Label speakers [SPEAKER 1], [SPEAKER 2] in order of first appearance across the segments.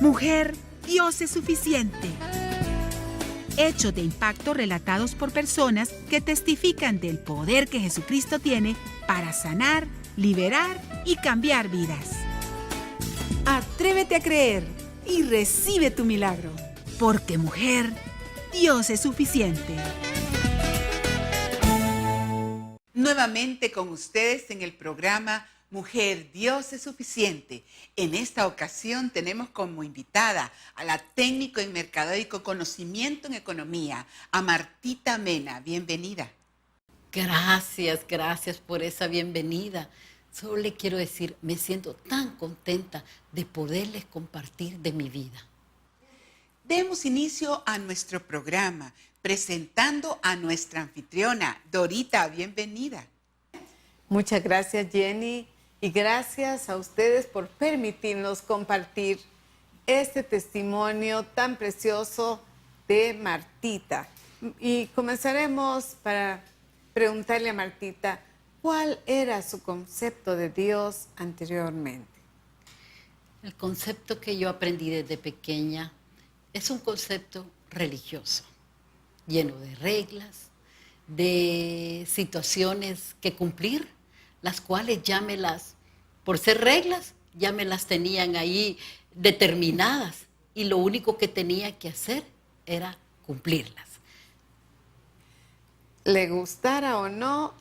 [SPEAKER 1] Mujer, Dios es suficiente. Hechos de impacto relatados por personas que testifican del poder que Jesucristo tiene para sanar, liberar y cambiar vidas. Atrévete a creer y recibe tu milagro. Porque mujer, Dios es suficiente.
[SPEAKER 2] Nuevamente con ustedes en el programa Mujer, Dios es suficiente. En esta ocasión tenemos como invitada a la técnico en mercadeo y con conocimiento en economía, a Martita Mena. Bienvenida.
[SPEAKER 3] Gracias por esa bienvenida. Solo le quiero decir, me siento tan contenta de poderles compartir de mi vida.
[SPEAKER 2] Demos inicio a nuestro programa presentando a nuestra anfitriona, Dorita. Bienvenida.
[SPEAKER 4] Muchas gracias, Jenny, y gracias a ustedes por permitirnos compartir este testimonio tan precioso de Martita. Y comenzaremos para preguntarle a Martita, ¿cuál era su concepto de Dios anteriormente?
[SPEAKER 3] El concepto que yo aprendí desde pequeña es un concepto religioso, lleno de reglas, de situaciones que cumplir, las cuales por ser reglas, ya me las tenían ahí determinadas y lo único que tenía que hacer era cumplirlas.
[SPEAKER 4] Le gustara o no,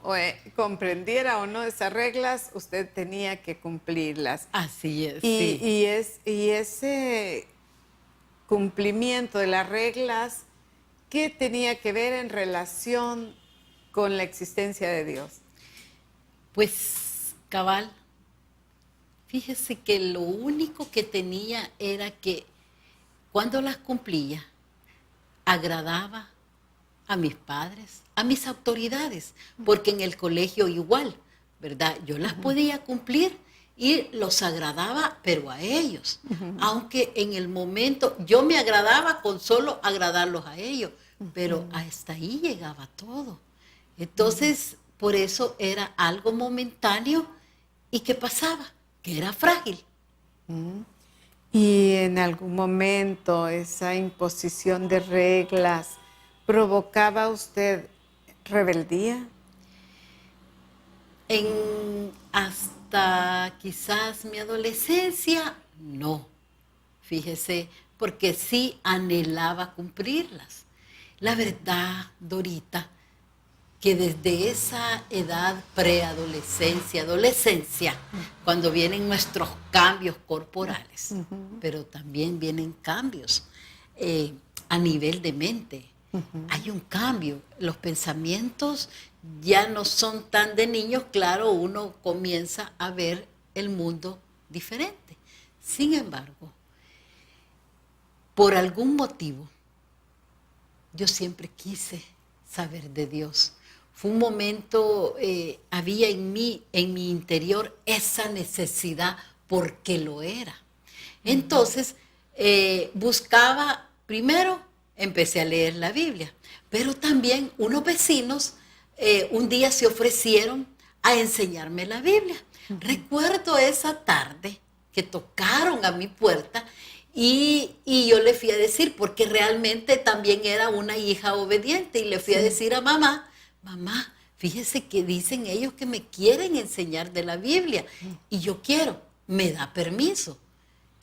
[SPEAKER 4] comprendiera o no esas reglas, usted tenía que cumplirlas.
[SPEAKER 3] Así es.
[SPEAKER 4] Y ese cumplimiento de las reglas, ¿qué tenía que ver en relación con la existencia de Dios?
[SPEAKER 3] Pues, cabal, fíjese que lo único que tenía era que cuando las cumplía, agradaba a mis padres, a mis autoridades, porque en el colegio igual, ¿verdad? Yo las podía cumplir y los agradaba, pero a ellos. Aunque en el momento yo me agradaba con solo agradarlos a ellos, pero hasta ahí llegaba todo. Entonces, por eso era algo momentáneo y que pasaba, que era frágil.
[SPEAKER 4] Y en algún momento esa imposición de reglas provocaba usted rebeldía.
[SPEAKER 3] Hasta quizás mi adolescencia, no. Fíjese, porque sí anhelaba cumplirlas. La verdad, Dorita, que desde esa edad preadolescencia, adolescencia, cuando vienen nuestros cambios corporales, pero también vienen cambios a nivel de mente. Hay un cambio, los pensamientos ya no son tan de niños, claro, uno comienza a ver el mundo diferente. Sin embargo, por algún motivo, yo siempre quise saber de Dios. Fue un momento, había en mi interior esa necesidad porque lo era. Entonces, buscaba, primero empecé a leer la Biblia, pero también unos vecinos un día se ofrecieron a enseñarme la Biblia. Recuerdo esa tarde que tocaron a mi puerta y yo le fui a decir, porque realmente también era una hija obediente, y le fui a decir a mamá, mamá, fíjese que dicen ellos que me quieren enseñar de la Biblia y yo quiero, ¿me da permiso?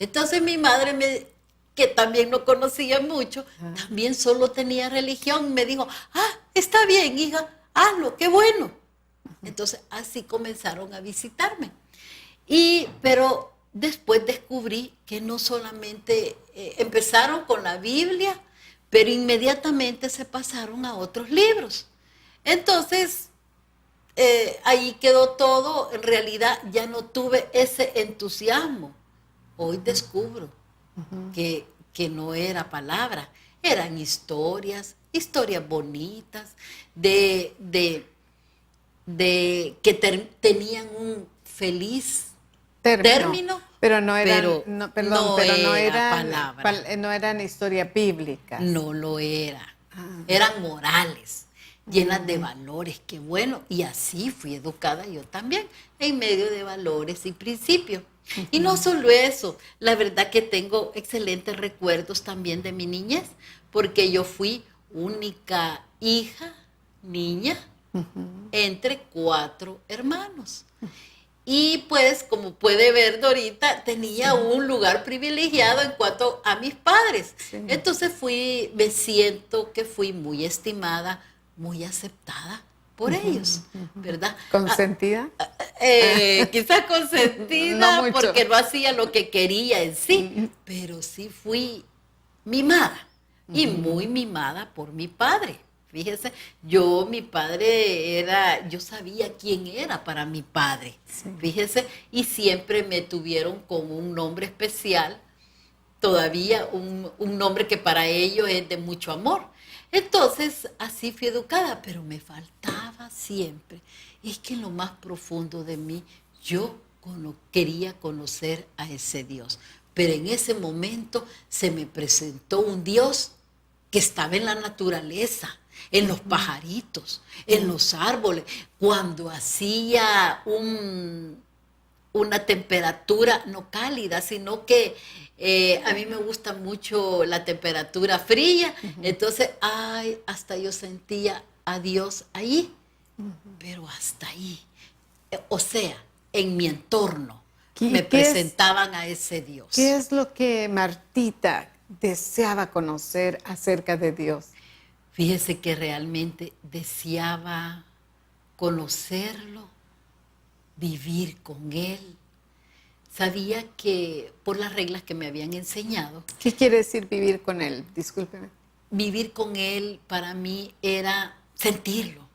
[SPEAKER 3] Entonces mi madre, que también no conocía mucho, también solo tenía religión, me dijo, está bien, hija, hazlo, qué bueno. Entonces así comenzaron a visitarme. Pero después descubrí que no solamente empezaron con la Biblia, pero inmediatamente se pasaron a otros libros. Entonces, ahí quedó todo. En realidad ya no tuve ese entusiasmo. Hoy descubro que no era palabra, eran historias bonitas, que tenían un feliz término,
[SPEAKER 4] pero no eran,
[SPEAKER 3] pero no
[SPEAKER 4] eran historias bíblicas.
[SPEAKER 3] No lo era. Eran morales, llenas de valores, qué bueno. Y así fui educada yo también, en medio de valores y principios. Y no solo eso, la verdad que tengo excelentes recuerdos también de mi niñez, porque yo fui única hija, niña, entre 4 hermanos. Y pues, como puede ver Dorita, tenía un lugar privilegiado en cuanto a mis padres.
[SPEAKER 4] Sí.
[SPEAKER 3] Entonces me siento que fui muy estimada, muy aceptada por ellos, ¿verdad?
[SPEAKER 4] ¿Consentida?
[SPEAKER 3] Quizás consentida
[SPEAKER 4] No mucho.
[SPEAKER 3] porque no hacía lo que quería en sí, pero sí fui mimada y muy mimada por mi padre. Fíjese, mi padre yo sabía quién era para mi padre,
[SPEAKER 4] Sí.
[SPEAKER 3] fíjese, y siempre me tuvieron con un nombre especial, todavía un nombre que para ellos es de mucho amor. Entonces, así fui educada, pero me faltaba siempre. Es que en lo más profundo de mí, yo quería conocer a ese Dios. Pero en ese momento se me presentó un Dios que estaba en la naturaleza, en los pajaritos, en los árboles, cuando hacía una temperatura no cálida, sino que a mí me gusta mucho la temperatura fría, entonces, hasta yo sentía a Dios ahí, pero hasta ahí. O sea, en mi entorno me presentaban a ese Dios.
[SPEAKER 4] ¿Qué es lo que Martita deseaba conocer acerca de Dios?
[SPEAKER 3] Fíjese que realmente deseaba conocerlo, vivir con Él. Sabía que por las reglas que me habían enseñado,
[SPEAKER 4] ¿Qué quiere decir vivir con Él? Discúlpeme.
[SPEAKER 3] vivir con Él para mí era sentirlo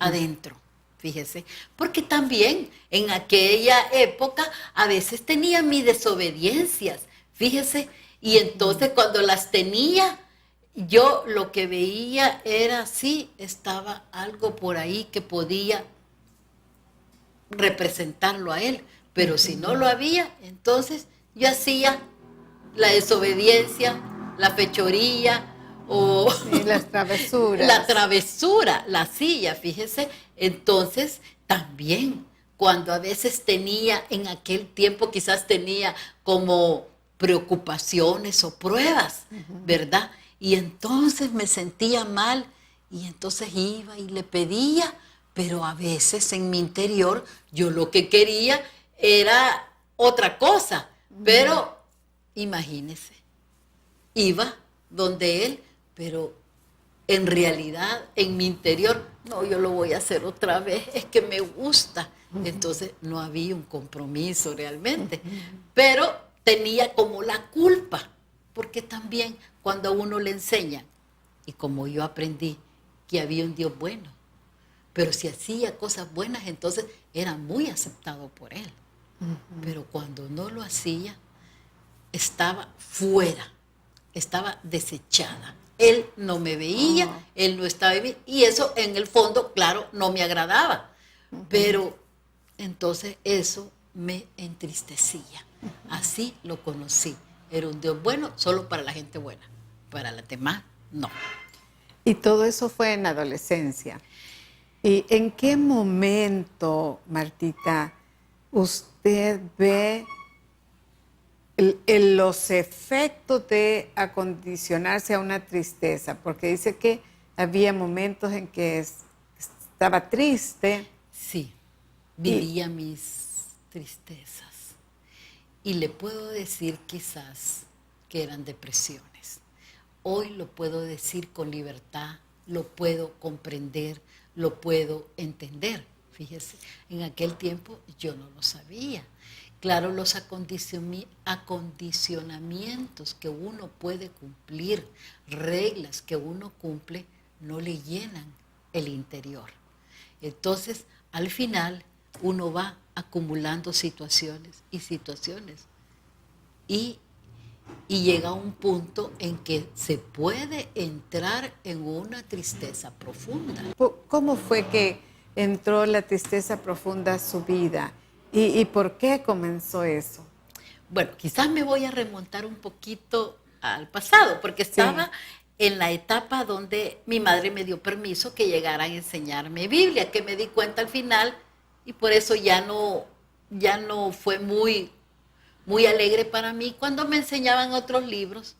[SPEAKER 3] adentro, fíjese. Porque también en aquella época a veces tenía mis desobediencias, fíjese. Y entonces cuando las tenía, yo lo que veía era sí, estaba algo por ahí que podía representarlo a Él. Pero si no lo había, entonces yo hacía la desobediencia, la fechoría o
[SPEAKER 4] Sí, las travesuras.
[SPEAKER 3] la travesura, la hacía, fíjese. Entonces también cuando a veces tenía en aquel tiempo, quizás tenía como preocupaciones o pruebas, ¿verdad? Y entonces me sentía mal y entonces iba y le pedía, pero a veces en mi interior yo lo que quería era otra cosa, pero imagínese, iba donde él, pero en realidad en mi interior, no, yo lo voy a hacer otra vez, es que me gusta. Entonces no había un compromiso realmente, pero tenía como la culpa, porque también cuando a uno le enseñan, y como yo aprendí que había un Dios bueno, pero si hacía cosas buenas, entonces era muy aceptado por él. Pero cuando no lo hacía, estaba fuera, estaba desechada. Él no me veía, él no estaba en mí, y eso en el fondo, claro, no me agradaba. Pero entonces eso me entristecía. Así lo conocí. Era un Dios bueno solo para la gente buena, para la demás no.
[SPEAKER 4] Y todo eso fue en la adolescencia. ¿Y en qué momento, Martita, usted ve los efectos de acondicionarse a una tristeza? Porque dice que había momentos en que estaba triste.
[SPEAKER 3] Sí, vivía mis tristezas. Y le puedo decir quizás que eran depresiones. Hoy lo puedo decir con libertad, lo puedo comprender, lo puedo entender. Fíjese, en aquel tiempo yo no lo sabía. Claro, los acondicionamientos que uno puede cumplir, reglas que uno cumple, no le llenan el interior. Entonces, al final, uno va acumulando situaciones y situaciones. Y llega a un punto en que se puede entrar en una tristeza profunda.
[SPEAKER 4] ¿Cómo fue que entró la tristeza profunda a su vida? ¿Y por qué comenzó eso?
[SPEAKER 3] Bueno, quizás me voy a remontar un poquito al pasado, porque estaba en la etapa donde mi madre me dio permiso que llegara a enseñarme Biblia, que me di cuenta al final, y por eso ya no fue muy muy alegre para mí cuando me enseñaban otros libros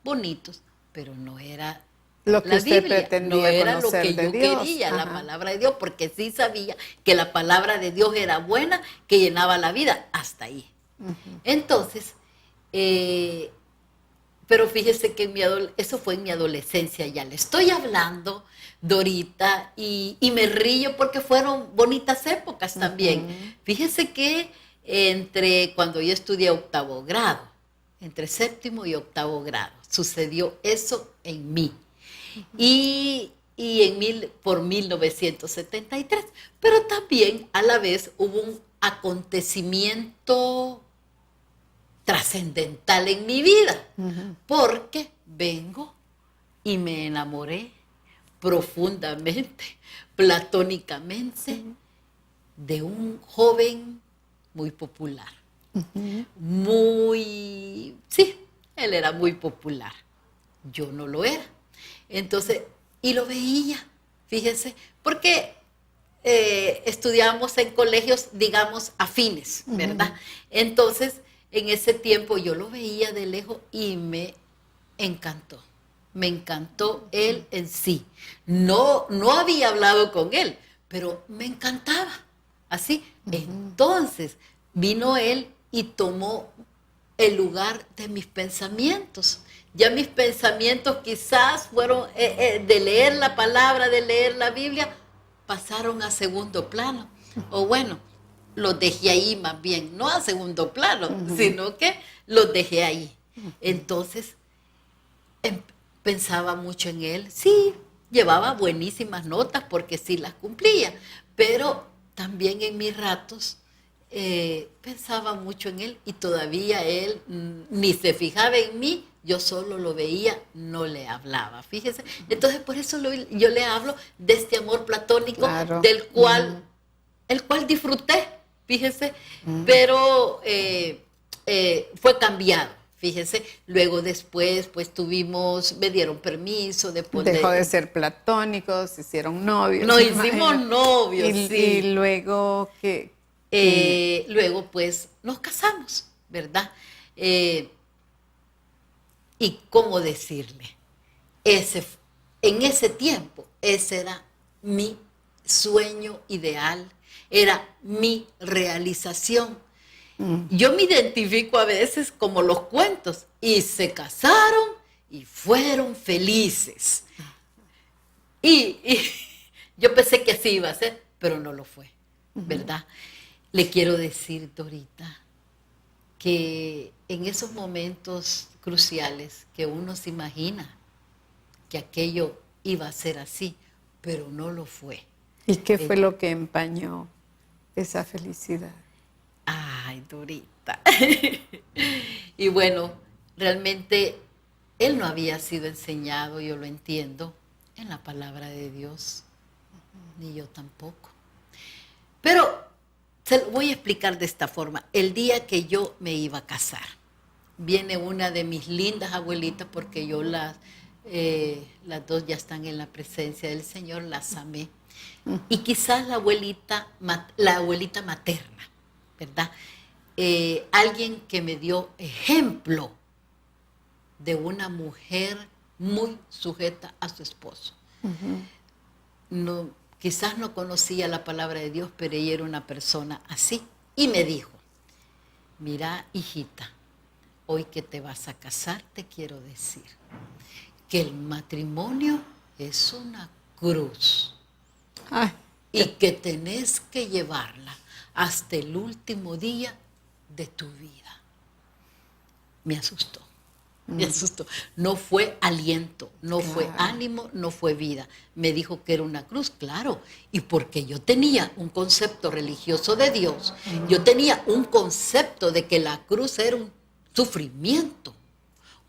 [SPEAKER 3] bonitos, pero no era
[SPEAKER 4] Lo que
[SPEAKER 3] la
[SPEAKER 4] usted
[SPEAKER 3] Biblia,
[SPEAKER 4] pretendía
[SPEAKER 3] no era lo
[SPEAKER 4] conocer
[SPEAKER 3] que
[SPEAKER 4] de
[SPEAKER 3] yo
[SPEAKER 4] Dios.
[SPEAKER 3] quería, la
[SPEAKER 4] Ajá.
[SPEAKER 3] palabra de Dios, porque sí sabía que la palabra de Dios era buena, que llenaba la vida, hasta ahí. Entonces, pero fíjese que eso fue en mi adolescencia, ya le estoy hablando, Dorita, y me río porque fueron bonitas épocas también. Fíjese que cuando yo estudié octavo grado, entre séptimo y octavo grado, sucedió eso en mí. Y por 1973, pero también a la vez hubo un acontecimiento trascendental en mi vida, porque vengo y me enamoré profundamente, platónicamente, de un joven muy popular. Sí, él era muy popular. Yo no lo era. Entonces, y lo veía, fíjense, porque estudiábamos en colegios, digamos, afines, ¿verdad? Entonces, en ese tiempo yo lo veía de lejos y me encantó. Me encantó él en sí. No había hablado con él, pero me encantaba. Así. Entonces, vino él y tomó el lugar de mis pensamientos. Ya mis pensamientos quizás fueron de leer la palabra, de leer la Biblia, pasaron a segundo plano. O bueno, los dejé ahí más bien, no a segundo plano, sino que los dejé ahí. Entonces, pensaba mucho en él. Sí, llevaba buenísimas notas porque sí las cumplía, pero también en mis ratos pensaba mucho en él y todavía él ni se fijaba en mí, yo solo lo veía, no le hablaba, fíjese. Entonces por eso yo le hablo de este amor platónico, claro, del cual, el cual disfruté, fíjese, pero fue cambiado. Fíjese, luego después, pues me dieron permiso de poder...
[SPEAKER 4] Dejó de ser platónicos, se hicieron novios.
[SPEAKER 3] Nos hicimos novios, sí.
[SPEAKER 4] Y luego,
[SPEAKER 3] luego, pues, nos casamos, ¿verdad? Y cómo decirle, en ese tiempo, ese era mi sueño ideal, era mi realización. Yo me identifico a veces como los cuentos, y se casaron y fueron felices. Y yo pensé que así iba a ser, pero no lo fue, ¿verdad? Le quiero decir, Dorita, que en esos momentos cruciales que uno se imagina que aquello iba a ser así, pero no lo fue.
[SPEAKER 4] ¿Y qué fue lo que empañó esa felicidad?
[SPEAKER 3] Ay, Dorita. Y bueno, realmente él no había sido enseñado, yo lo entiendo, en la palabra de Dios, ni yo tampoco. Pero se lo voy a explicar de esta forma. El día que yo me iba a casar, viene una de mis lindas abuelitas, porque yo las dos ya están en la presencia del Señor, las amé. Y quizás la abuelita materna, ¿verdad? Alguien que me dio ejemplo de una mujer muy sujeta a su esposo. Quizás no conocía la palabra de Dios, pero ella era una persona así. Y me dijo, mira, hijita, hoy que te vas a casar, te quiero decir que el matrimonio es una cruz.
[SPEAKER 4] Ay.
[SPEAKER 3] Y que tenés que llevarla hasta el último día de tu vida. Me asustó. Me asustó. No fue aliento, no fue ánimo, no fue vida. Me dijo que era una cruz, claro. Y porque yo tenía un concepto religioso de Dios, yo tenía un concepto de que la cruz era un sufrimiento,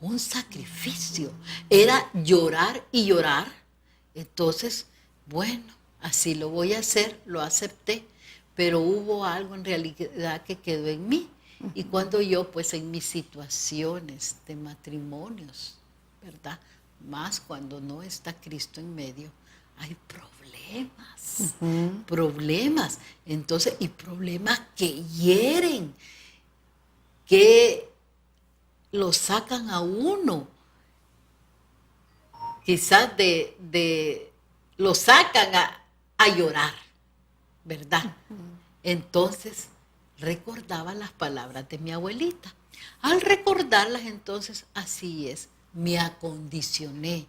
[SPEAKER 3] un sacrificio. Era llorar y llorar. Entonces, bueno, así lo voy a hacer, lo acepté. Pero hubo algo en realidad que quedó en mí. Y cuando yo, pues en mis situaciones de matrimonios, ¿verdad? Más cuando no está Cristo en medio, hay problemas, problemas. Entonces, y problemas que hieren, que lo sacan a uno, quizás lo sacan a llorar, ¿verdad? Entonces recordaba las palabras de mi abuelita. Al recordarlas, entonces, así es, me acondicioné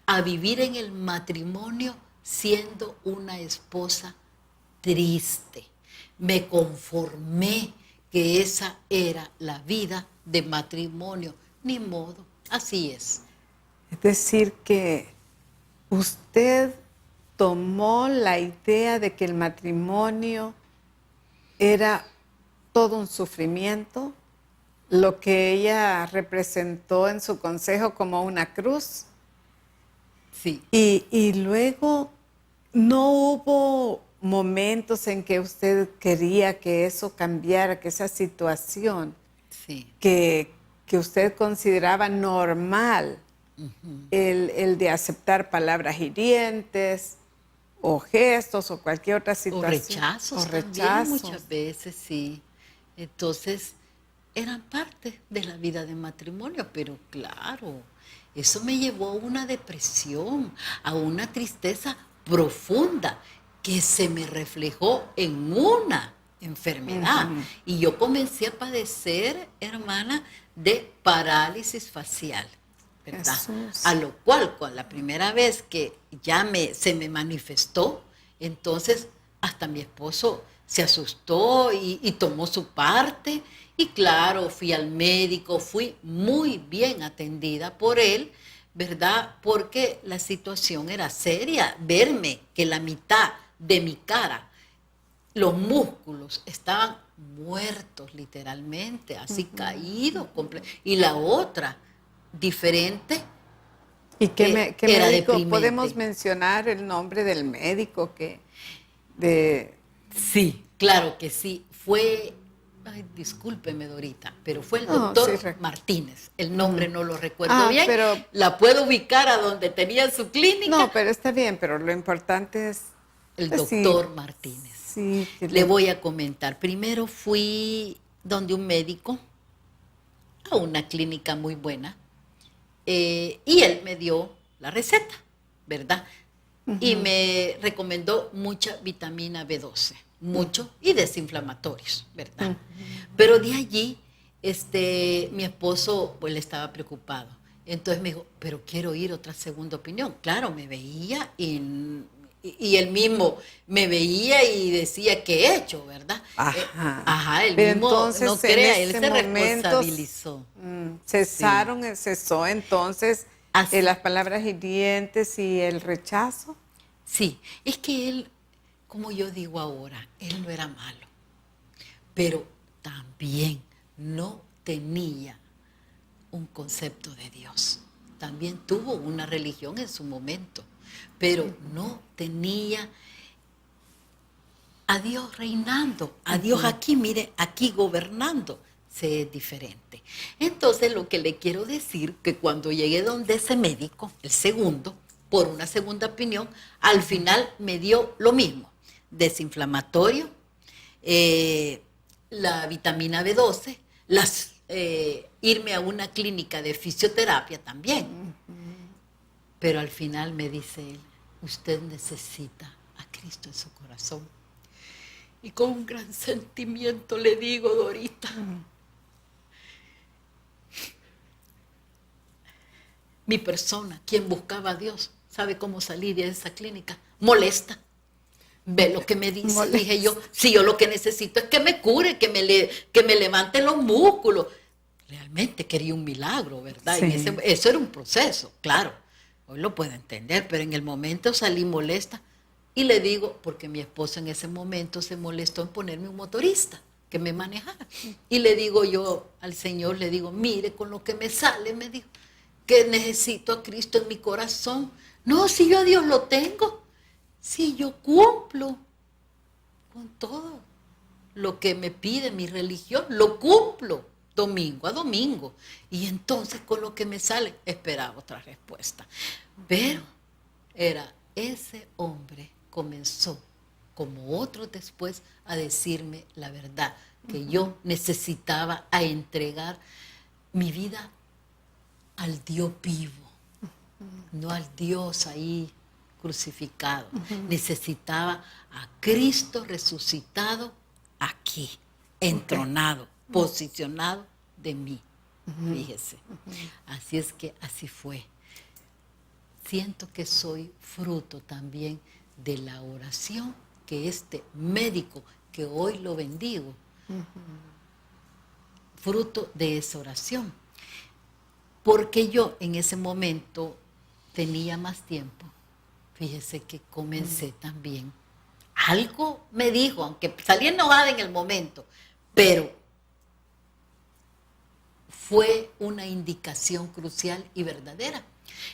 [SPEAKER 3] a vivir en el matrimonio siendo una esposa triste. Me conformé que esa era la vida de matrimonio. Ni modo, así es.
[SPEAKER 4] Es decir, que usted tomó la idea de que el matrimonio era todo un sufrimiento, lo que ella representó en su consejo como una cruz.
[SPEAKER 3] Sí.
[SPEAKER 4] Y luego no hubo momentos en que usted quería que eso cambiara, que esa situación
[SPEAKER 3] Sí.
[SPEAKER 4] que usted consideraba normal, el de aceptar palabras hirientes o gestos o cualquier otra
[SPEAKER 3] O
[SPEAKER 4] situación.
[SPEAKER 3] rechazos
[SPEAKER 4] O
[SPEAKER 3] también
[SPEAKER 4] rechazos.
[SPEAKER 3] muchas veces, sí. Entonces, eran parte de la vida de matrimonio, pero claro, eso me llevó a una depresión, a una tristeza profunda que se me reflejó en una enfermedad. Y yo comencé a padecer, hermana, de parálisis facial, ¿verdad?
[SPEAKER 4] Jesús.
[SPEAKER 3] A lo cual, con la primera vez que ya se me manifestó, entonces hasta mi esposo se asustó y tomó su parte. Y claro, fui al médico, fui muy bien atendida por él, ¿verdad? Porque la situación era seria. Verme que la mitad de mi cara, los músculos estaban muertos literalmente, así caídos. Y la otra, diferente.
[SPEAKER 4] ¿Y qué
[SPEAKER 3] Era
[SPEAKER 4] médico?
[SPEAKER 3] deprimente.
[SPEAKER 4] ¿Podemos mencionar el nombre del médico
[SPEAKER 3] Sí, claro que sí. Fue, ay, discúlpeme, Dorita, pero fue el
[SPEAKER 4] No,
[SPEAKER 3] doctor
[SPEAKER 4] sí,
[SPEAKER 3] Martínez. El nombre no lo recuerdo bien.
[SPEAKER 4] pero-
[SPEAKER 3] La puedo ubicar a donde tenía su clínica.
[SPEAKER 4] No, pero está bien, pero lo importante es...
[SPEAKER 3] El
[SPEAKER 4] pues sí,
[SPEAKER 3] doctor Martínez.
[SPEAKER 4] Sí, que
[SPEAKER 3] Le voy a comentar. Primero fui donde un médico, a una clínica muy buena, y él me dio la receta, ¿verdad? Y me recomendó mucha vitamina B12, mucho, y desinflamatorios, ¿verdad? Pero de allí, mi esposo, pues, le estaba preocupado. Entonces me dijo, pero quiero ir a otra segunda opinión. Claro, me veía y él mismo me veía y decía, ¿qué he hecho, verdad?
[SPEAKER 4] Ajá.
[SPEAKER 3] Él
[SPEAKER 4] Pero
[SPEAKER 3] mismo,
[SPEAKER 4] entonces,
[SPEAKER 3] no
[SPEAKER 4] en
[SPEAKER 3] crea, él
[SPEAKER 4] ese
[SPEAKER 3] se
[SPEAKER 4] momento,
[SPEAKER 3] responsabilizó.
[SPEAKER 4] cesó entonces
[SPEAKER 3] Así.
[SPEAKER 4] las palabras hirientes y el rechazo.
[SPEAKER 3] Sí, es que él, como yo digo ahora, él no era malo, pero también no tenía un concepto de Dios. También tuvo una religión en su momento, pero no tenía a Dios reinando, a Dios aquí, mire, aquí gobernando. Se es diferente. Entonces, lo que le quiero decir, que cuando llegué donde ese médico, el segundo, por una segunda opinión, al final me dio lo mismo: desinflamatorio, la vitamina B12, irme a una clínica de fisioterapia también. Pero al final me dice él, usted necesita a Cristo en su corazón. Y con un gran sentimiento le digo, Dorita, mi persona, quien buscaba a Dios, ¿sabe cómo salí de esa clínica? Molesta. Ve lo que me dice.
[SPEAKER 4] Molesta.
[SPEAKER 3] Dije yo, si yo lo que necesito es que me cure, que me levante los músculos. Realmente quería un milagro, ¿verdad?
[SPEAKER 4] Sí.
[SPEAKER 3] Y eso era un proceso, claro. Hoy lo puedo entender, pero en el momento salí molesta. Y le digo, porque mi esposo en ese momento se molestó en ponerme un motorista que me manejara. Y le digo yo al Señor, le digo, mire, con lo que me sale, me dijo, que necesito a Cristo en mi corazón. No, si yo a Dios lo tengo, si yo cumplo con todo lo que me pide mi religión, lo cumplo domingo a domingo. Y entonces con lo que me sale, esperaba otra respuesta. Pero era ese hombre comenzó, como otros después, a decirme la verdad. que yo necesitaba a entregar mi vida al Dios vivo, no al Dios ahí crucificado. Necesitaba a Cristo resucitado aquí, entronado, posicionado de mí. Fíjese. Así es que así fue. Siento que soy fruto también de la oración que este médico, que hoy lo bendigo, fruto de esa oración. Porque yo en ese momento tenía más tiempo. Fíjese que comencé también. Algo me dijo, aunque salí enojada en el momento, pero fue una indicación crucial y verdadera.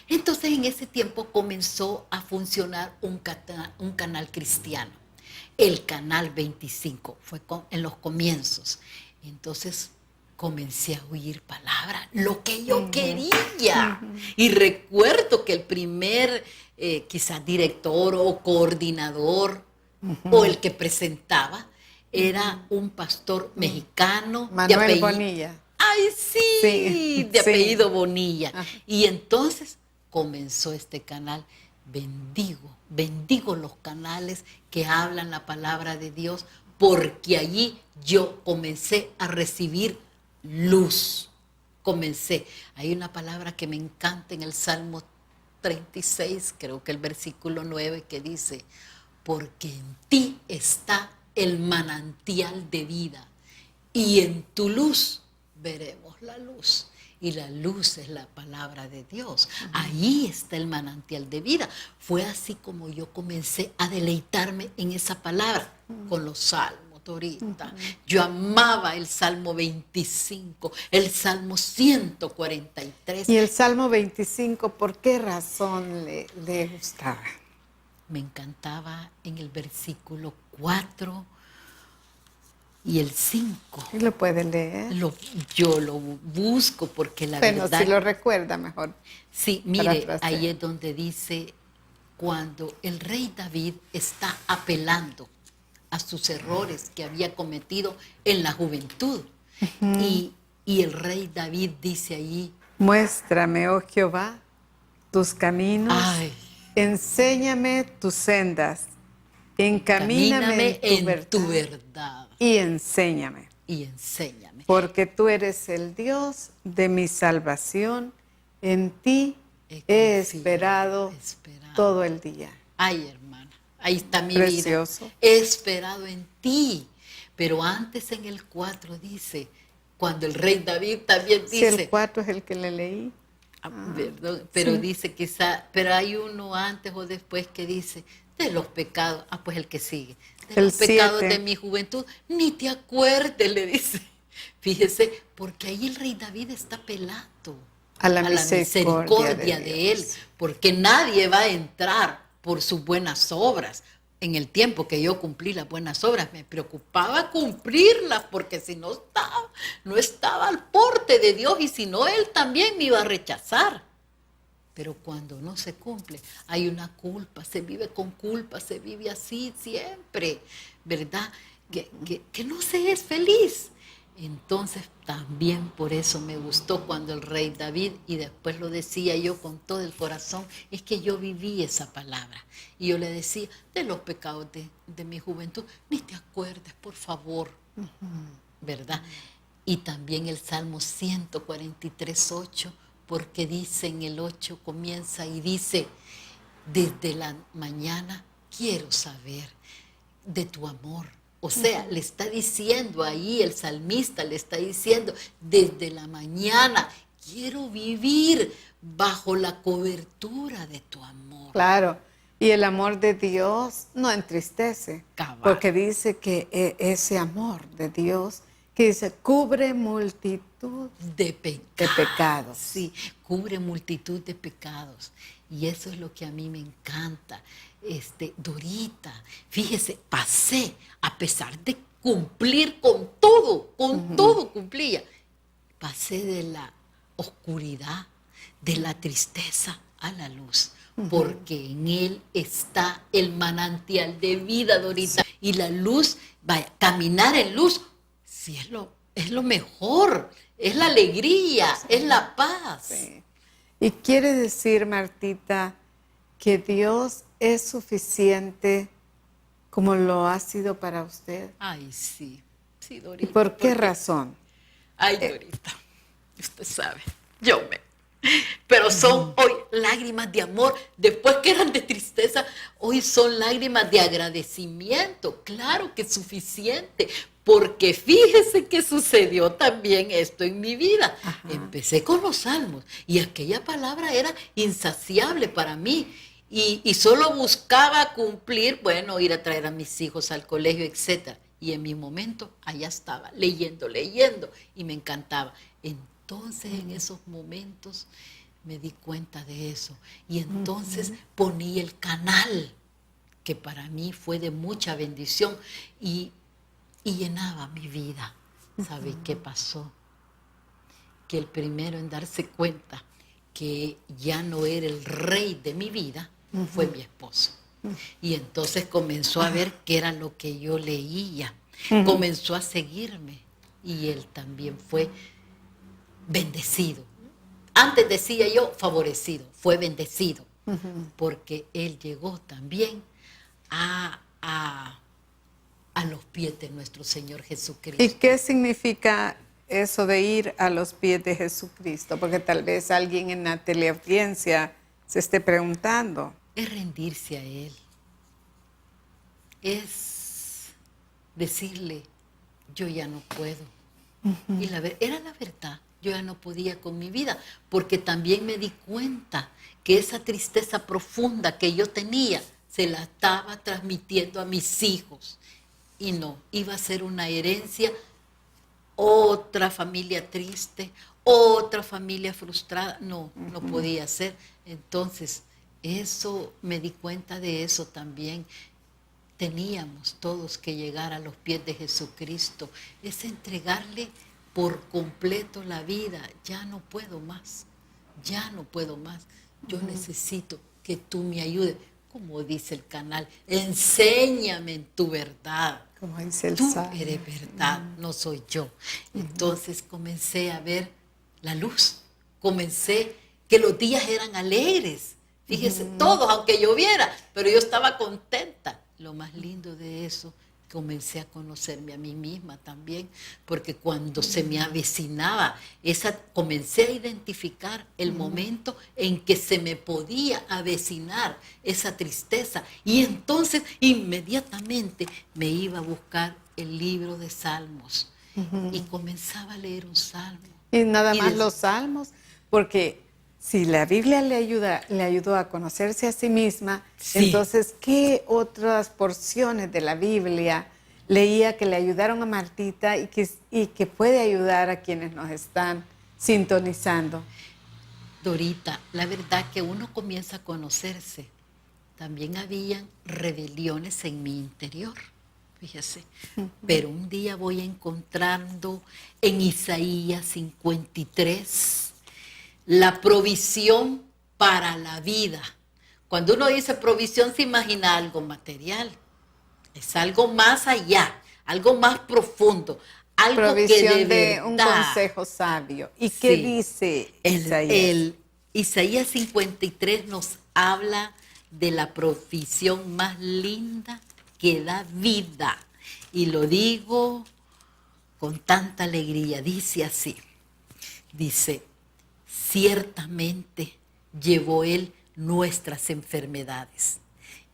[SPEAKER 3] Entonces en ese tiempo comenzó a funcionar un canal cristiano, el Canal 25, fue en los comienzos. Entonces comencé a oír palabras, lo que yo quería. Y recuerdo que el primer quizás director o coordinador o el que presentaba era un pastor mexicano.
[SPEAKER 4] Manuel Bonilla.
[SPEAKER 3] ¡Ay, sí! De apellido Bonilla. Y entonces comenzó este canal. Bendigo los canales que hablan la palabra de Dios, porque allí yo comencé a recibir luz. Hay una palabra que me encanta en el Salmo 36, creo que el versículo 9, que dice: porque en ti está el manantial de vida, y en tu luz veremos la luz. Y la luz es la palabra de Dios. Ahí está el manantial de vida. Fue así como yo comencé a deleitarme en esa palabra, con los salmos. Ahorita. Yo amaba el Salmo 25, el Salmo 143.
[SPEAKER 4] ¿Y el Salmo 25 por qué razón le gustaba?
[SPEAKER 3] Me encantaba en el versículo 4 y el 5.
[SPEAKER 4] ¿Y lo puede leer?
[SPEAKER 3] Yo lo busco porque la
[SPEAKER 4] bueno,
[SPEAKER 3] verdad...
[SPEAKER 4] si lo recuerda mejor.
[SPEAKER 3] Sí, mire, ahí es donde dice, cuando el rey David está apelando a sus errores que había cometido en la juventud. Y el rey David dice allí:
[SPEAKER 4] muéstrame, oh Jehová, tus caminos, enséñame tus sendas, encamíname en tu verdad y enséñame. Porque tú eres el Dios de mi salvación, en ti he esperado todo el día.
[SPEAKER 3] Ay, hermana. Ahí está mi
[SPEAKER 4] Precioso.
[SPEAKER 3] vida. He esperado en ti. Pero antes en el 4 dice, cuando el rey David también dice...
[SPEAKER 4] Si el 4 es el que le leí.
[SPEAKER 3] Perdón, pero sí. Dice quizá, pero hay uno antes o después que dice, de los pecados, pues el que sigue, de los pecados de mi juventud, ni te acuerdes, le dice. Fíjese, porque ahí el rey David está apelando
[SPEAKER 4] a la misericordia
[SPEAKER 3] de él, porque nadie va a entrar por sus buenas obras. En el tiempo que yo cumplí las buenas obras, me preocupaba cumplirlas, porque si no estaba al porte de Dios, y si no, Él también me iba a rechazar. Pero cuando no se cumple, hay una culpa, se vive con culpa, se vive así siempre, ¿verdad? Que no se es feliz. Entonces también por eso me gustó cuando el rey David, y después lo decía yo con todo el corazón, es que yo viví esa palabra. Y yo le decía, de los pecados de mi juventud, ni te acuerdes, por favor, ¿verdad? Y también el Salmo 143, 8, porque dice en el 8, comienza y dice, desde la mañana quiero saber de tu amor. O sea, le está diciendo ahí, el salmista le está diciendo, desde la mañana quiero vivir bajo la cobertura de tu amor.
[SPEAKER 4] Claro, y el amor de Dios no entristece,
[SPEAKER 3] Cabal.
[SPEAKER 4] Porque dice que ese amor de Dios, que dice, cubre multitud
[SPEAKER 3] de
[SPEAKER 4] pecados.
[SPEAKER 3] Sí, cubre multitud de pecados. Y eso es lo que a mí me encanta. Dorita, fíjese, pasé, a pesar de cumplir con todo cumplía, pasé de la oscuridad, de la tristeza a la luz, porque en Él está el manantial de vida, Dorita. Sí. Y la luz, vaya, caminar en luz sí, es lo mejor, es la alegría, es la paz.
[SPEAKER 4] Sí. Y quiere decir, Martita, que Dios es suficiente como lo ha sido para usted.
[SPEAKER 3] Ay, sí, sí,
[SPEAKER 4] ¿Y
[SPEAKER 3] Dorita.
[SPEAKER 4] por qué
[SPEAKER 3] porque-
[SPEAKER 4] razón?
[SPEAKER 3] Ay, Dorita, usted sabe, pero son hoy lágrimas de amor, después que eran de tristeza, hoy son lágrimas de agradecimiento, claro que es suficiente, porque fíjese que sucedió también esto en mi vida.
[SPEAKER 4] Ajá.
[SPEAKER 3] Empecé con los salmos y aquella palabra era insaciable para mí. Y solo buscaba cumplir, bueno, ir a traer a mis hijos al colegio, etcétera. Y en mi momento, allá estaba, leyendo, y me encantaba. Entonces, en esos momentos, me di cuenta de eso. Y entonces poní el canal, que para mí fue de mucha bendición, y llenaba mi vida. ¿Sabe qué pasó? Que el primero en darse cuenta que ya no era el rey de mi vida fue mi esposo. Y entonces comenzó a ver qué era lo que yo leía. Comenzó a seguirme y él también fue bendecido. Antes decía yo favorecido, fue bendecido. Porque él llegó también a los pies de nuestro Señor Jesucristo.
[SPEAKER 4] ¿Y qué significa eso de ir a los pies de Jesucristo? Porque tal vez alguien en la teleaudiencia se esté preguntando.
[SPEAKER 3] Es rendirse a Él. Es decirle, yo ya no puedo. Y era la verdad, yo ya no podía con mi vida, porque también me di cuenta que esa tristeza profunda que yo tenía, se la estaba transmitiendo a mis hijos. Y no, iba a ser una herencia, otra familia triste, otra familia frustrada. No, no podía ser. Entonces, eso, me di cuenta de eso también. Teníamos todos que llegar a los pies de Jesucristo. Es entregarle por completo la vida. Ya no puedo más, ya no puedo más. Yo necesito que tú me ayudes. Como dice el canal, enséñame en tu verdad.
[SPEAKER 4] Como dice el
[SPEAKER 3] Tú
[SPEAKER 4] Salmo.
[SPEAKER 3] eres verdad, no soy yo. Entonces comencé a ver la luz. Comencé que los días eran alegres. Fíjese, todos, aunque lloviera, pero yo estaba contenta. Lo más lindo de eso, comencé a conocerme a mí misma también, porque cuando se me avecinaba, comencé a identificar el momento en que se me podía avecinar esa tristeza. Y entonces inmediatamente me iba a buscar el libro de Salmos y comenzaba a leer un salmo.
[SPEAKER 4] Y nada
[SPEAKER 3] Y
[SPEAKER 4] más
[SPEAKER 3] des-
[SPEAKER 4] los salmos, porque si la Biblia le ayudó a conocerse a sí misma,
[SPEAKER 3] Sí.
[SPEAKER 4] entonces, ¿qué otras porciones de la Biblia leía que le ayudaron a Martita y que puede ayudar a quienes nos están sintonizando?
[SPEAKER 3] Dorita, la verdad que uno comienza a conocerse. También habían rebeliones en mi interior, fíjese. Pero un día voy encontrando en Isaías 53 la provisión para la vida. Cuando uno dice provisión se imagina algo material. Es algo más allá, algo más profundo, algo
[SPEAKER 4] Provisión
[SPEAKER 3] que
[SPEAKER 4] de un
[SPEAKER 3] verdad.
[SPEAKER 4] consejo sabio. ¿Y qué
[SPEAKER 3] Sí.
[SPEAKER 4] dice Isaías?
[SPEAKER 3] Isaías 53 nos habla de la provisión más linda que da vida. Y lo digo con tanta alegría. Dice así, dice, ciertamente llevó Él nuestras enfermedades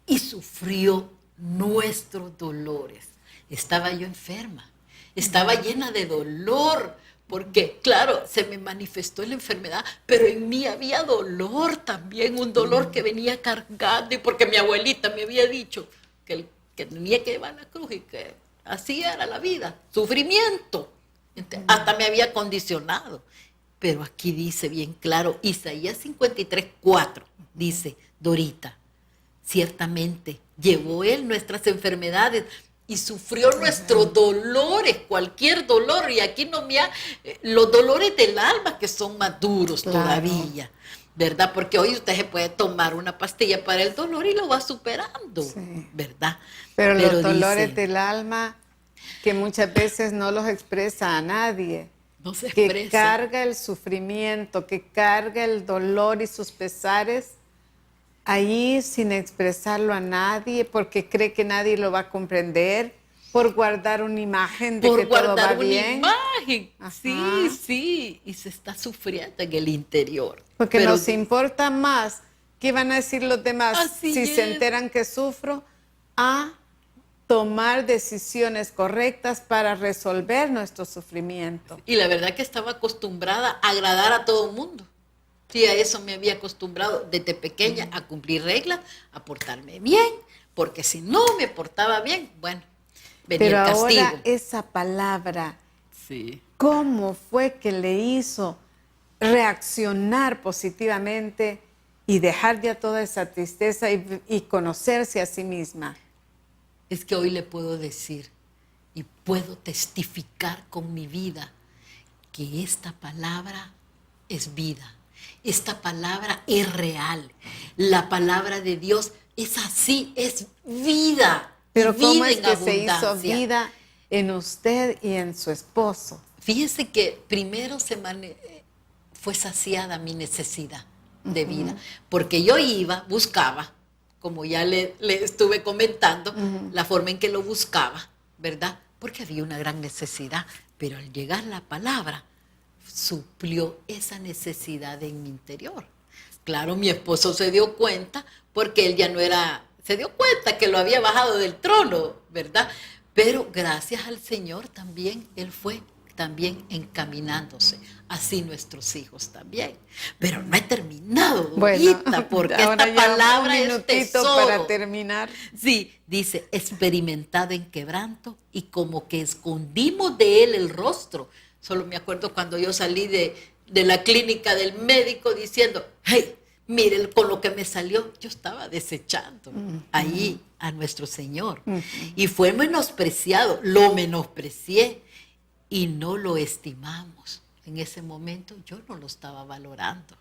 [SPEAKER 3] y sufrió nuestros dolores. Estaba yo enferma, estaba llena de dolor, porque claro, se me manifestó la enfermedad, pero en mí había dolor también, un dolor que venía cargando, y porque mi abuelita me había dicho que tenía que llevar la cruz y que así era la vida, sufrimiento. Entonces, hasta me había condicionado. Pero aquí dice bien claro, Isaías 53:4, dice, Dorita, ciertamente llevó Él nuestras enfermedades y sufrió nuestros dolores, cualquier dolor, y aquí no me los dolores del alma que son más duros
[SPEAKER 4] Claro.
[SPEAKER 3] todavía, ¿verdad? Porque hoy usted se puede tomar una pastilla para el dolor y lo va superando,
[SPEAKER 4] Sí.
[SPEAKER 3] ¿verdad?
[SPEAKER 4] Pero los dolores
[SPEAKER 3] dice,
[SPEAKER 4] del alma que muchas veces no los expresa a nadie,
[SPEAKER 3] No se
[SPEAKER 4] que
[SPEAKER 3] expresa.
[SPEAKER 4] carga el sufrimiento, que carga el dolor y sus pesares ahí sin expresarlo a nadie, porque cree que nadie lo va a comprender, por guardar una imagen de que todo va bien.
[SPEAKER 3] Imagen.
[SPEAKER 4] Ajá.
[SPEAKER 3] Sí, sí. Y se está sufriendo en el interior.
[SPEAKER 4] Porque
[SPEAKER 3] Pero
[SPEAKER 4] nos importa más qué van a decir los demás
[SPEAKER 3] Así
[SPEAKER 4] si se
[SPEAKER 3] es.
[SPEAKER 4] enteran que sufro, a tomar decisiones correctas para resolver nuestro sufrimiento.
[SPEAKER 3] Y la verdad que estaba acostumbrada a agradar a todo el mundo. Sí, a eso me había acostumbrado desde pequeña, a cumplir reglas, a portarme bien, porque si no me portaba bien, bueno, venía
[SPEAKER 4] Pero
[SPEAKER 3] el castigo.
[SPEAKER 4] ahora esa palabra,
[SPEAKER 3] Sí.
[SPEAKER 4] ¿cómo fue que le hizo reaccionar positivamente y dejar ya toda esa tristeza y conocerse a sí misma?
[SPEAKER 3] Es que hoy le puedo decir y puedo testificar con mi vida que esta palabra es vida. Esta palabra es real. La palabra de Dios es así, es vida.
[SPEAKER 4] Pero
[SPEAKER 3] y
[SPEAKER 4] ¿cómo
[SPEAKER 3] vida
[SPEAKER 4] es
[SPEAKER 3] en
[SPEAKER 4] que se hizo
[SPEAKER 3] abundancia.
[SPEAKER 4] vida en usted y en su esposo?
[SPEAKER 3] Fíjese que primero fue saciada mi necesidad de vida, porque yo iba, buscaba, como ya le estuve comentando, la forma en que lo buscaba, ¿verdad? Porque había una gran necesidad, pero al llegar la palabra, suplió esa necesidad en mi interior. Claro, mi esposo se dio cuenta, porque él ya no era, se dio cuenta que lo había bajado del trono, ¿verdad? Pero gracias al Señor también, él fue también encaminándose, así nuestros hijos también. Pero no he terminado, Dorita, porque
[SPEAKER 4] ahora
[SPEAKER 3] esta
[SPEAKER 4] ya
[SPEAKER 3] palabra
[SPEAKER 4] un
[SPEAKER 3] es
[SPEAKER 4] minutito
[SPEAKER 3] tesoro.
[SPEAKER 4] para terminar.
[SPEAKER 3] Sí, dice, experimentado en quebranto y como que escondimos de él el rostro. Solo me acuerdo cuando yo salí de la clínica del médico diciendo, hey, mire, con lo que me salió, yo estaba desechando ahí a nuestro Señor. Y fue menospreciado, lo menosprecié y no lo estimamos. En ese momento yo no lo estaba valorando.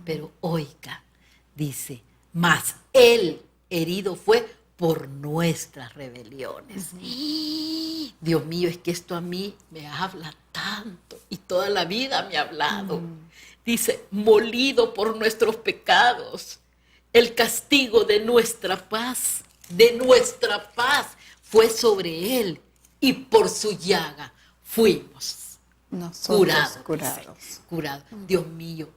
[SPEAKER 3] Pero oiga, dice, mas él herido fue por nuestras rebeliones. Dios mío, es que esto a mí me habla tanto y toda la vida me ha hablado. Dice, molido por nuestros pecados, el castigo de nuestra paz fue sobre él y por su llaga fuimos
[SPEAKER 4] Nosotros
[SPEAKER 3] curados. Curados. Dios mío,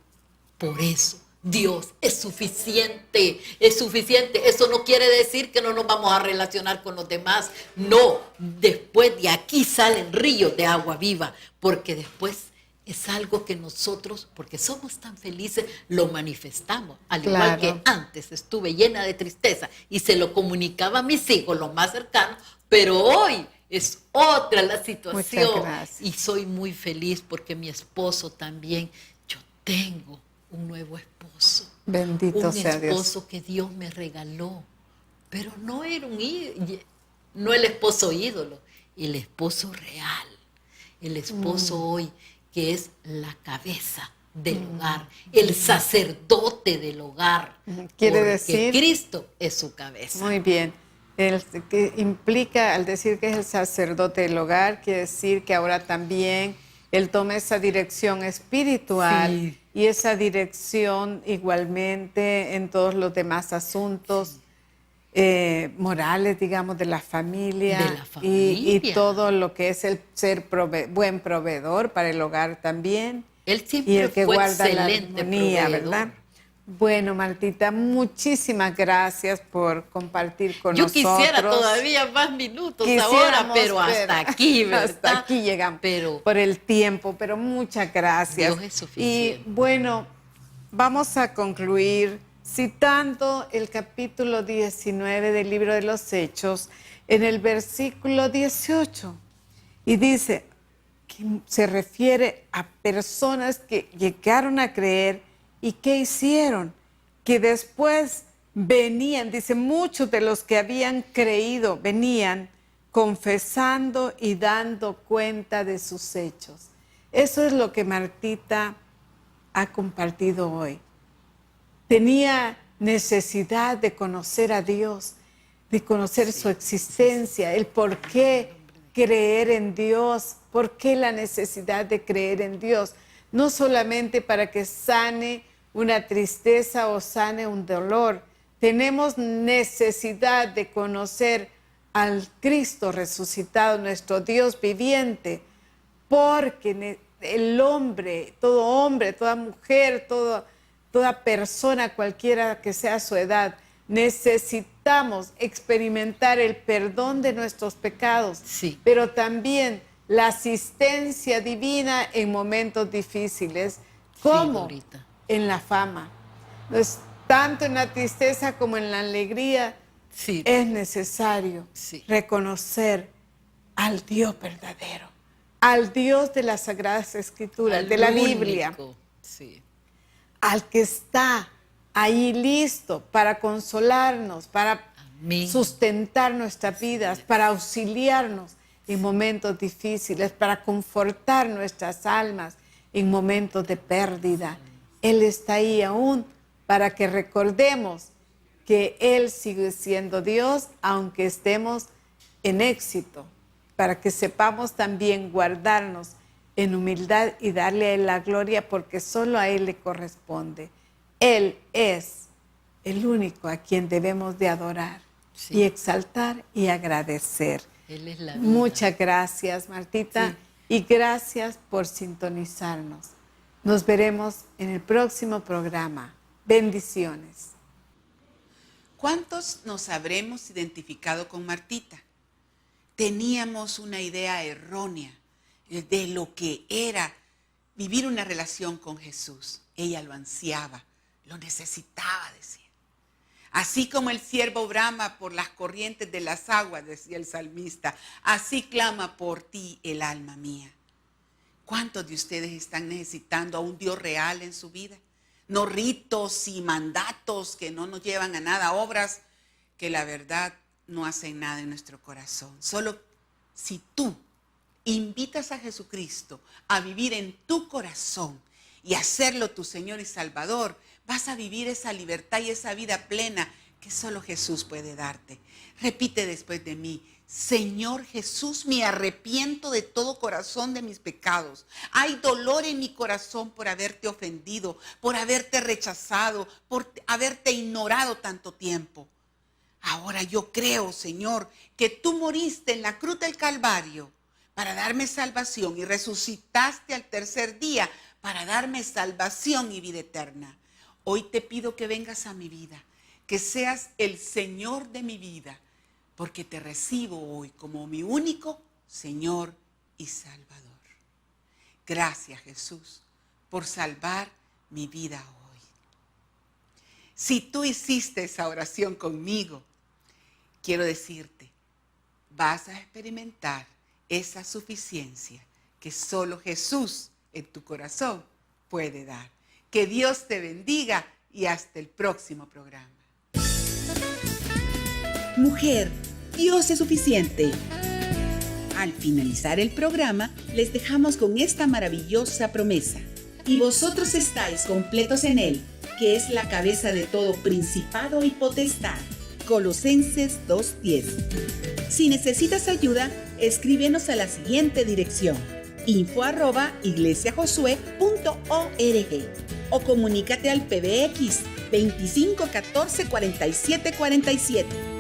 [SPEAKER 3] por eso Dios es suficiente, es suficiente. Eso no quiere decir que no nos vamos a relacionar con los demás. No, después de aquí salen ríos de agua viva, porque después es algo que nosotros, porque somos tan felices, lo manifestamos. Al igual que antes estuve llena de tristeza y se lo comunicaba a mis hijos, los más cercanos, pero hoy es otra la situación.
[SPEAKER 4] Muchas gracias.
[SPEAKER 3] Y soy muy feliz porque mi esposo también, yo tengo un nuevo esposo.
[SPEAKER 4] Bendito
[SPEAKER 3] Un
[SPEAKER 4] sea Dios.
[SPEAKER 3] esposo que Dios me regaló. Pero no era no el esposo ídolo, el esposo real. El esposo hoy que es la cabeza del hogar, el sacerdote del hogar.
[SPEAKER 4] Quiere
[SPEAKER 3] porque
[SPEAKER 4] decir,
[SPEAKER 3] Cristo es su cabeza.
[SPEAKER 4] muy bien, que implica, al decir que es el sacerdote del hogar, quiere decir que ahora también él toma esa dirección espiritual
[SPEAKER 3] Sí.
[SPEAKER 4] y esa dirección igualmente en todos los demás asuntos morales, digamos, de la familia,
[SPEAKER 3] De la familia.
[SPEAKER 4] Y todo lo que es el ser buen proveedor para el hogar también.
[SPEAKER 3] Él siempre
[SPEAKER 4] Y el que
[SPEAKER 3] fue
[SPEAKER 4] guarda la
[SPEAKER 3] excelente
[SPEAKER 4] armonía,
[SPEAKER 3] proveedor.
[SPEAKER 4] ¿verdad? Bueno, Martita, muchísimas gracias por compartir con
[SPEAKER 3] Yo
[SPEAKER 4] nosotros.
[SPEAKER 3] quisiera todavía más minutos ahora,
[SPEAKER 4] Quisiéramos,
[SPEAKER 3] pero hasta aquí, ¿verdad?
[SPEAKER 4] Hasta aquí llegamos
[SPEAKER 3] Pero
[SPEAKER 4] por el tiempo, pero muchas gracias.
[SPEAKER 3] Dios es suficiente.
[SPEAKER 4] Y bueno, vamos a concluir citando el capítulo 19 del libro de los Hechos en el versículo 18. Y dice, que se refiere a personas que llegaron a creer y que hicieron, que después venían, dice, muchos de los que habían creído venían confesando y dando cuenta de sus hechos. Eso es lo que Martita ha compartido hoy. Tenía necesidad de conocer a Dios, de conocer su existencia, el por qué creer en Dios. ¿Por qué la necesidad de creer en Dios? No solamente para que sane una tristeza o sane un dolor. Tenemos necesidad de conocer al Cristo resucitado, nuestro Dios viviente, porque el hombre, toda mujer, toda persona, cualquiera que sea su edad, necesitamos experimentar el perdón de nuestros pecados,
[SPEAKER 3] Sí.
[SPEAKER 4] pero también la asistencia divina en momentos difíciles, como
[SPEAKER 3] Dorita.
[SPEAKER 4] en la fama. Entonces, tanto en la tristeza como en la alegría,
[SPEAKER 3] Sí.
[SPEAKER 4] es necesario
[SPEAKER 3] Sí.
[SPEAKER 4] reconocer al Dios verdadero, al Dios de las Sagradas Escrituras,
[SPEAKER 3] Al
[SPEAKER 4] de la Biblia,
[SPEAKER 3] único. Sí.
[SPEAKER 4] al que está ahí listo para consolarnos, para
[SPEAKER 3] Amén.
[SPEAKER 4] sustentar nuestras vidas, para auxiliarnos en momentos difíciles, para confortar nuestras almas en momentos de pérdida. Él está ahí aún para que recordemos que Él sigue siendo Dios, aunque estemos en éxito, para que sepamos también guardarnos en humildad y darle a Él la gloria, porque solo a Él le corresponde. Él es el único a quien debemos de adorar,
[SPEAKER 3] Sí.
[SPEAKER 4] y exaltar y agradecer.
[SPEAKER 3] Él es la vida.
[SPEAKER 4] Muchas gracias, Martita,
[SPEAKER 3] Sí.
[SPEAKER 4] y gracias por sintonizarnos. Nos veremos en el próximo programa. Bendiciones.
[SPEAKER 2] ¿Cuántos nos habremos identificado con Martita? Teníamos una idea errónea de lo que era vivir una relación con Jesús. Ella lo ansiaba, lo necesitaba, decía. Así como el ciervo brama por las corrientes de las aguas, decía el salmista, así clama por ti el alma mía. ¿Cuántos de ustedes están necesitando a un Dios real en su vida? No ritos y mandatos que no nos llevan a nada, obras que la verdad no hacen nada en nuestro corazón. Solo si tú invitas a Jesucristo a vivir en tu corazón y hacerlo tu Señor y Salvador, vas a vivir esa libertad y esa vida plena que solo Jesús puede darte. Repite después de mí: Señor Jesús, me arrepiento de todo corazón de mis pecados. Hay dolor en mi corazón por haberte ofendido, por haberte rechazado, por haberte ignorado tanto tiempo. Ahora yo creo, Señor, que tú moriste en la cruz del Calvario para darme salvación y resucitaste al tercer día para darme salvación y vida eterna. Hoy te pido que vengas a mi vida, que seas el Señor de mi vida, porque te recibo hoy como mi único Señor y Salvador. Gracias, Jesús, por salvar mi vida hoy. Si tú hiciste esa oración conmigo, quiero decirte, vas a experimentar esa suficiencia que solo Jesús en tu corazón puede dar. Que Dios te bendiga y hasta el próximo programa.
[SPEAKER 1] Mujer, Dios es suficiente. Al finalizar el programa, les dejamos con esta maravillosa promesa. Y vosotros estáis completos en Él, que es la cabeza de todo principado y potestad. Colosenses 2:10. Si necesitas ayuda, escríbenos a la siguiente dirección: info@iglesiajosue.org o comunícate al PBX 25 14 47 47.